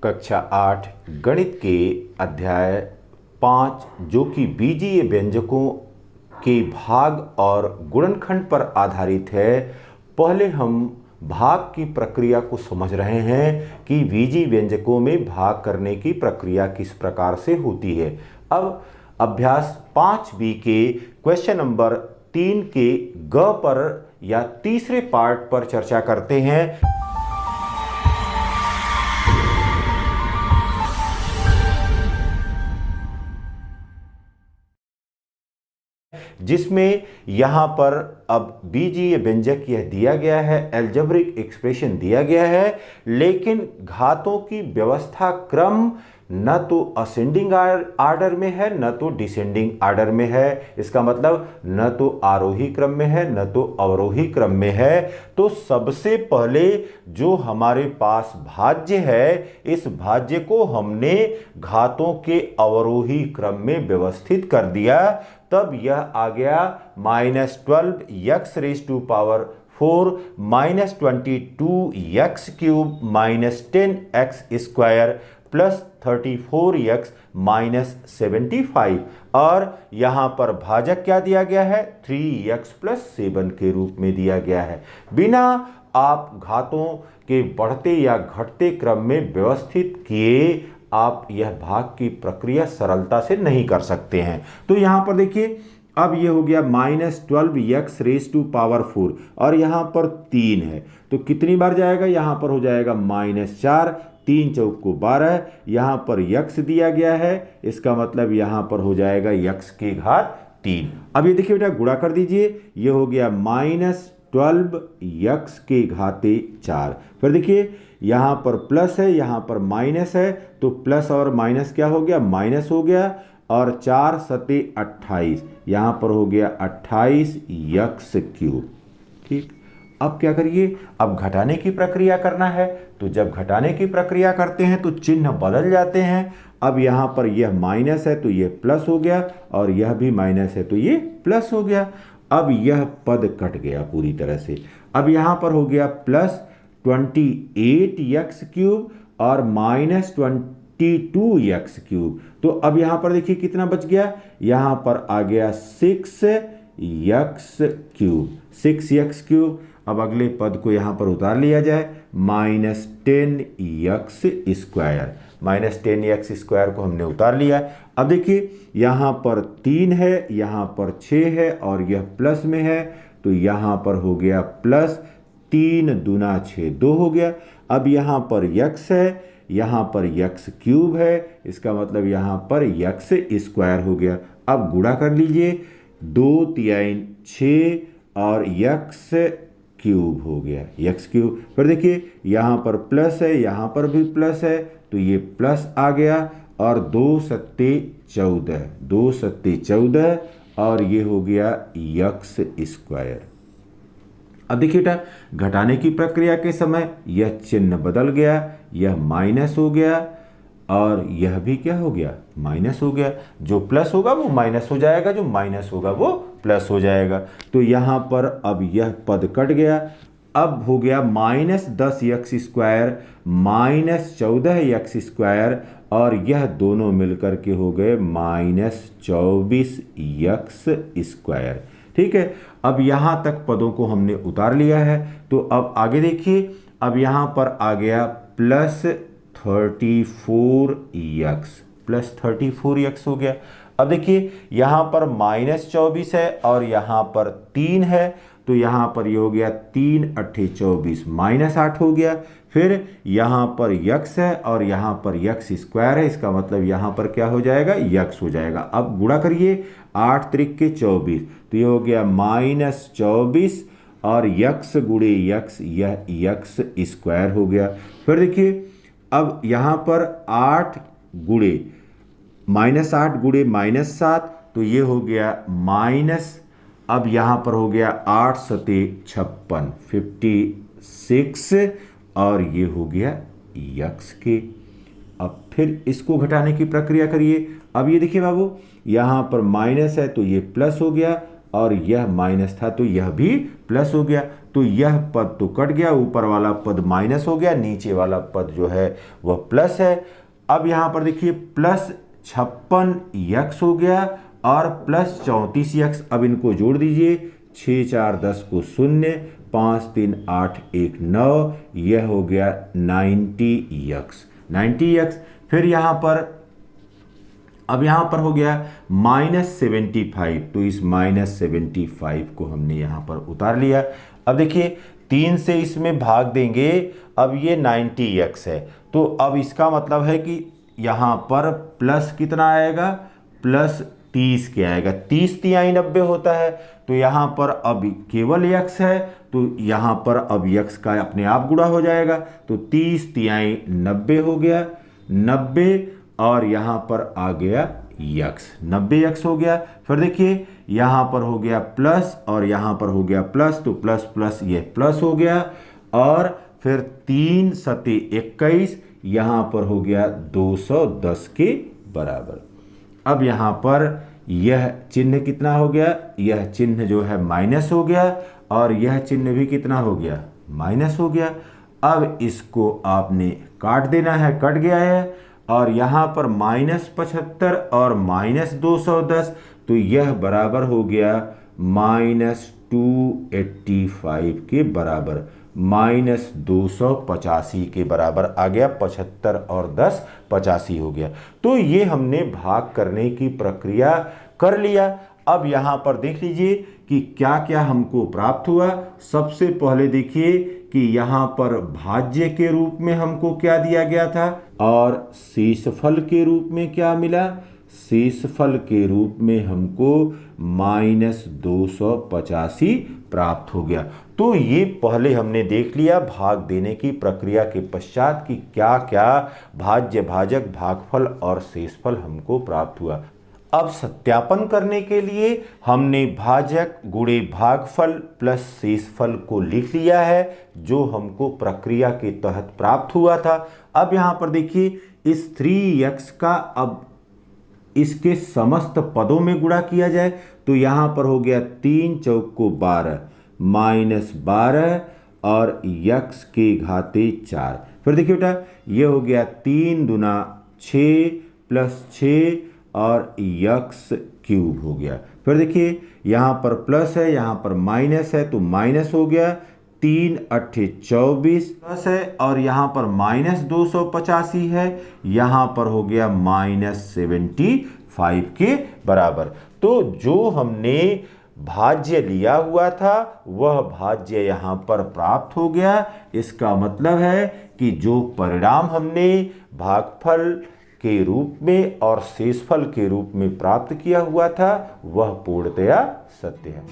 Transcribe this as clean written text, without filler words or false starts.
कक्षा 8 गणित के अध्याय 5 जो कि बीजीय व्यंजकों के भाग और गुणनखंड पर आधारित है। पहले हम भाग की प्रक्रिया को समझ रहे हैं कि बीजीय व्यंजकों में भाग करने की प्रक्रिया किस प्रकार से होती है। अब अभ्यास 5B के क्वेश्चन नंबर 3 के ग पर या तीसरे पार्ट पर चर्चा करते हैं, जिसमें यहां पर अब बीजीय व्यंजक यह दिया गया है, एल्जेब्रिक एक्सप्रेशन दिया गया है, लेकिन घातों की व्यवस्था क्रम न तो असेंडिंग आर्डर में है न तो डिसेंडिंग आर्डर में है। इसका मतलब न तो आरोही क्रम में है न तो अवरोही क्रम में है। तो सबसे पहले जो हमारे पास भाज्य है, इस भाज्य को हमने घातों के अवरोही क्रम में व्यवस्थित कर दिया। तब यह आ गया -12x raise to power 4 -22x cube -10x square plus 34x -75, और यहां पर भाजक क्या दिया गया है, 3x + 7 के रूप में दिया गया है। बिना आप घातों के बढ़ते या घटते क्रम में व्यवस्थित किए आप यह भाग की प्रक्रिया सरलता से नहीं कर सकते हैं। तो यहां पर देखिए, अब ये हो गया -12x रेज़ टू पावर 4 और यहां पर 3 है, तो कितनी बार जाएगा, यहां पर हो जाएगा -4, 3 चौक को 12, यहां पर x दिया गया है, इसका मतलब यहां पर हो जाएगा x की घात 3। अब ये देखिए बेटा, गुणा कर दीजिए, ये हो गया -12x के घाते 4। फिर देखिए यहां पर प्लस है, यहां पर माइनस है, तो प्लस और माइनस क्या हो गया, माइनस हो गया, और 4 सते 28, यहां पर हो गया 28x क्यूब। ठीक, अब क्या करिए, अब घटाने की प्रक्रिया करना है। तो जब घटाने की प्रक्रिया करते हैं तो चिन्ह बदल जाते हैं। अब यहां पर यह माइनस है तो यह प्लस हो गया, और यह भी माइनस है तो ये प्लस हो गया। अब यह पद कट गया पूरी तरह से। अब यहां पर हो गया +28x क्यूब और -22x क्यूब। तो अब यहां पर देखिए कितना बच गया, यहां पर आ गया 6x क्यूब, 6x क्यूब। अब अगले पद को यहां पर उतार लिया जाए, -10x स्क्वायर, -10x स्क्वायर को हमने उतार लिया। अब देखिए यहां पर 3 है, यहां पर 6 है, और यह प्लस में है, तो यहां पर हो गया +3 दूना 6, 2 हो गया। अब यहां पर x है, यहां पर x क्यूब है, इसका मतलब यहां पर x स्क्वायर हो गया। अब गुणा कर लीजिए, 2 3 6 और x क्यूब हो गया, x क्यूब। फिर देखिए यहां पर प्लस है, यहां पर भी प्लस है, तो ये प्लस आ गया, और 2 सत्ते 14, 2 सत्ते 14, और ये हो गया x स्क्वायर। अब देखिए बेटा, घटाने की प्रक्रिया के समय यह चिन्ह बदल गया, यह माइनस हो गया, और यह भी क्या हो गया, माइनस हो गया। जो प्लस होगा वो माइनस हो जाएगा, जो माइनस होगा वो प्लस हो जाएगा। तो यहाँ पर अब यह पद कट गया। अब हो गया -10x स्क्वायर -14x स्क्वायर, और यह दोनों मिलकर के हो गए -24x स्क्वायर। ठीक है, अब यहाँ तक पदों को हमने उतार लिया है। तो अब आगे देखिए, अब यहाँ पर आ गया +34x हो गया। अब देखिए यहाँ पर -24 है और यहाँ पर 3 है, तो यहाँ पर ये हो गया 3 8 24, -8 हो गया। फिर यहाँ पर x है और यहाँ पर x स्क्वायर है, इसका मतलब यहाँ पर क्या हो जाएगा, x हो जाएगा। अब गुणा करिए, 8 त्रिक के 24, तो ये हो गया -24, और x गुणे x, यह x स्क्वायर हो गया। फिर देखिए अब यहाँ पर 8 गुणे -8 गुणे -7, तो ये हो गया माइनस, अब यहाँ पर हो गया 8 सते 56, 56, और ये हो गया x के। अब फिर इसको घटाने की प्रक्रिया करिए। अब ये देखिए बाबू, यहाँ पर माइनस है तो ये प्लस हो गया, और यह माइनस था तो यह भी प्लस हो गया। तो यह पद तो कट गया, ऊपर वाला पद माइनस हो गया, नीचे वाला पद जो है वह प्लस है। अब यहाँ पर देखिए प्लस 56x हो गया और प्लस 34x। अब इनको जोड़ दीजिए, 6 4 10 को 0, 5 3 8 1 9, यह हो गया 90x। फिर यहाँ पर अब यहाँ पर हो गया -75, तो इस -75 को हमने यहाँ पर उतार लिया। अब देखिए 3 से इसमें भाग देंगे, अब ये 90x है, तो अब इसका मतलब है कि यहाँ पर प्लस कितना आएगा, प्लस 30 के आएगा। 30 तिहाई 90 होता है, तो यहाँ पर अब केवल x है, तो यहाँ पर अब x का अपने आप गुणा हो जाएगा, तो 30 तिहाई 90 हो गया, 90 और यहाँ पर आ गया x, 90x हो गया। फिर देखिए यहाँ पर हो गया प्लस और यहाँ पर हो गया प्लस, तो प्लस प्लस ये प्लस हो गया, और फिर 3 सते 21, यहाँ पर हो गया 210 के बराबर। अब यहाँ पर यह चिन्ह कितना हो गया, यह चिन्ह जो है माइनस हो गया, और यह चिन्ह भी कितना हो गया, माइनस हो गया। अब इसको आपने काट देना है, कट गया है, और यहाँ पर -75 और -210, तो यह बराबर हो गया -285 के बराबर, -285 के बराबर आ गया। 75 और 10 85 हो गया। तो ये हमने भाग करने की प्रक्रिया कर लिया। अब यहाँ पर देख लीजिए कि क्या क्या हमको प्राप्त हुआ। सबसे पहले देखिए कि यहाँ पर भाज्य के रूप में हमको क्या दिया गया था, और शेषफल के रूप में क्या मिला, शेषफल के रूप में हमको -285 प्राप्त हो गया। तो ये पहले हमने देख लिया भाग देने की प्रक्रिया के पश्चात कि क्या क्या भाज्य, भाजक, भागफल और शेषफल हमको प्राप्त हुआ। अब सत्यापन करने के लिए हमने भाजक गुणे भागफल प्लस शेषफल को लिख लिया है, जो हमको प्रक्रिया के तहत प्राप्त हुआ था। अब यहाँ पर देखिए इस 3x का अब इसके समस्त पदों में गुणा किया जाए, तो यहाँ पर हो गया 3 चौक को 12 -12 और x के घाते 4। फिर देखिए बेटा ये हो गया 3 दूना 6 प्लस 6 और x क्यूब हो गया। फिर देखिए यहाँ पर प्लस है, यहाँ पर माइनस है, तो माइनस हो गया 3 8 24 प्लस है, और यहाँ पर -285 है, यहाँ पर हो गया -75 के बराबर। तो जो हमने भाज्य लिया हुआ था वह भाज्य यहाँ पर प्राप्त हो गया। इसका मतलब है कि जो परिणाम हमने भागफल के रूप में और शेषफल के रूप में प्राप्त किया हुआ था वह पूर्णतया सत्य है।